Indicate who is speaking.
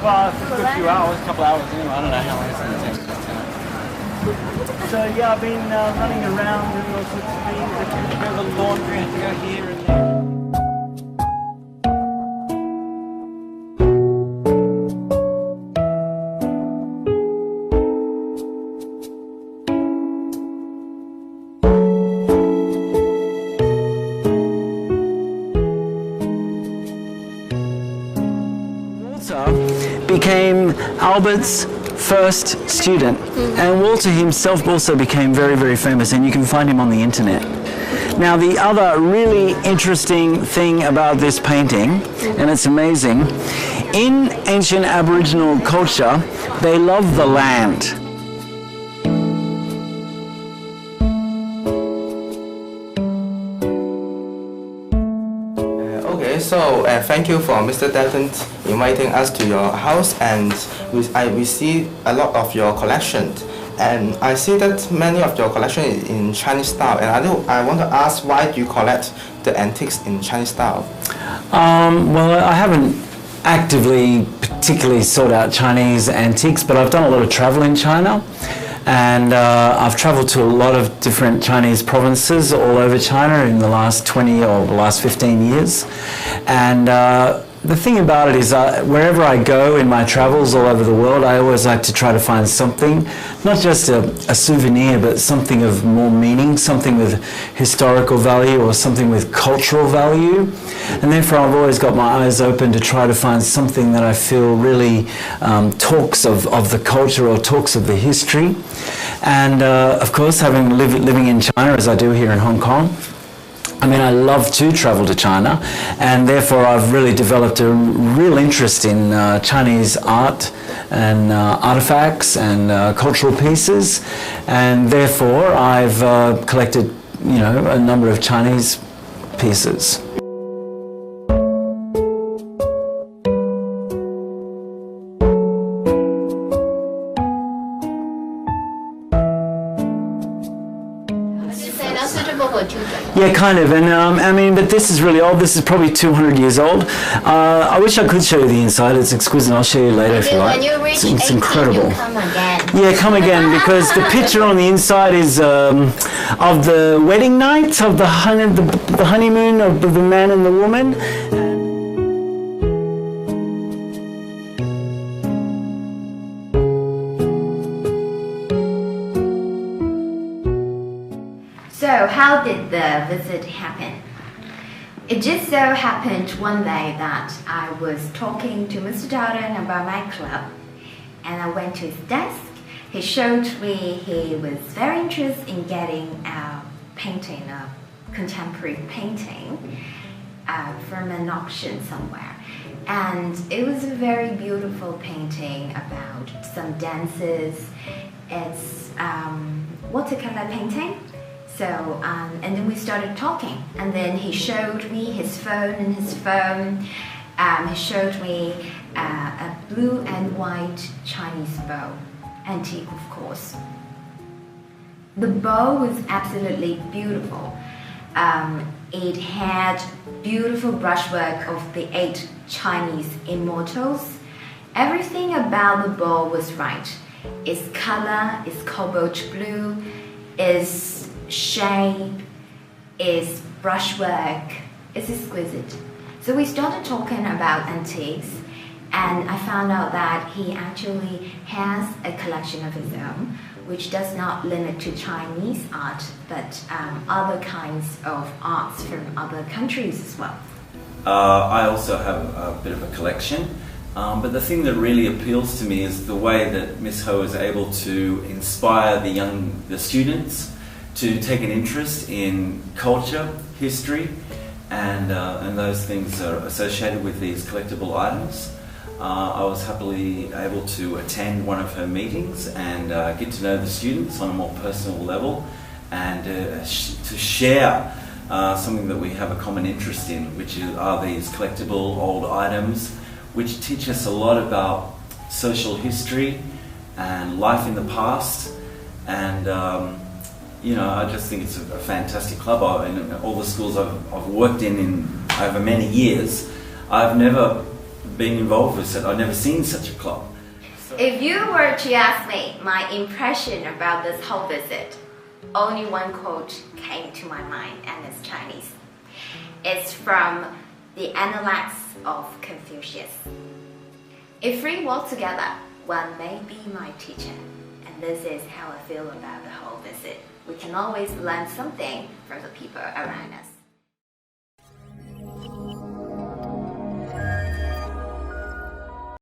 Speaker 1: Well, for a few hours, a couple hours anyway. I don't know how long it's going to take. So yeah, I've been running around doing all sorts of things. I took a bit of the laundry, I had to go here and there. Became Albert's first student, and Walter himself also became very, very famous, and you can find him on the internet. Now, the other really interesting thing about this painting, and it's amazing, in ancient Aboriginal culture, they love the land.
Speaker 2: So thank you for Mr. Dalton inviting us to your house, and we see a lot of your collection, and I see that many of your collection is in Chinese style, and I want to ask, why do you collect the antiques in Chinese style?
Speaker 1: Well, I haven't actively particularly sought out Chinese antiques, but I've done a lot of travel in China. And I've traveled to a lot of different Chinese provinces all over China in the last 20 or the last 15 years. And the thing about it is wherever I go in my travels all over the world, I always like to try to find something, not just a souvenir, but something of more meaning, something with historical value or something with cultural value. And therefore I've always got my eyes open to try to find something that I feel really talks of the culture or talks of the history. And of course, living in China as I do here in Hong Kong, I mean, I love to travel to China, and therefore I've really developed a real interest in Chinese art and artifacts and cultural pieces, and therefore I've collected, you know, a number of Chinese pieces. Yeah, kind of, and I mean, but this is really old. This is probably 200 years old. I wish I could show you the inside. It's exquisite. I'll show you later if you like.
Speaker 3: When you reach
Speaker 1: It's
Speaker 3: 18,
Speaker 1: incredible.
Speaker 3: you come again.
Speaker 1: Yeah, come again, because the picture on the inside is of the wedding night, of the honeymoon of the man and the woman.
Speaker 3: So how did the visit happen? It just so happened one day that I was talking to Mr. Dalton about my club, and I went to his desk. He showed me he was very interested in getting a painting, a contemporary painting from an auction somewhere. And it was a very beautiful painting about some dances. It's watercolor painting. So, and then we started talking, and then he showed me his phone, and his phone, he showed me a blue and white Chinese bow, antique of course. The bow was absolutely beautiful. It had beautiful brushwork of the 8 Chinese immortals. Everything about the bow was right. Its color, its cobalt blue, its shape, its brushwork, is exquisite. So we started talking about antiques, and I found out that he actually has a collection of his own, which does not limit to Chinese art, but other kinds of arts from other countries as well.
Speaker 4: I also have a bit of a collection, but the thing that really appeals to me is the way that Miss Ho is able to inspire the students to take an interest in culture, history, and those things are associated with these collectible items. I was happily able to attend one of her meetings and get to know the students on a more personal level, and to share something that we have a common interest in, which are these collectible old items, which teach us a lot about social history and life in the past. And you know, I just think it's a fantastic club. In all the schools I've worked in over many years, I've never being involved with it. I'd never seen such a club.
Speaker 3: If you were to ask me my impression about this whole visit, only one quote came to my mind, and it's Chinese. It's from the Analects of Confucius. If we walk together, one may be my teacher. And this is how I feel about the whole visit. We can always learn something from the people around us.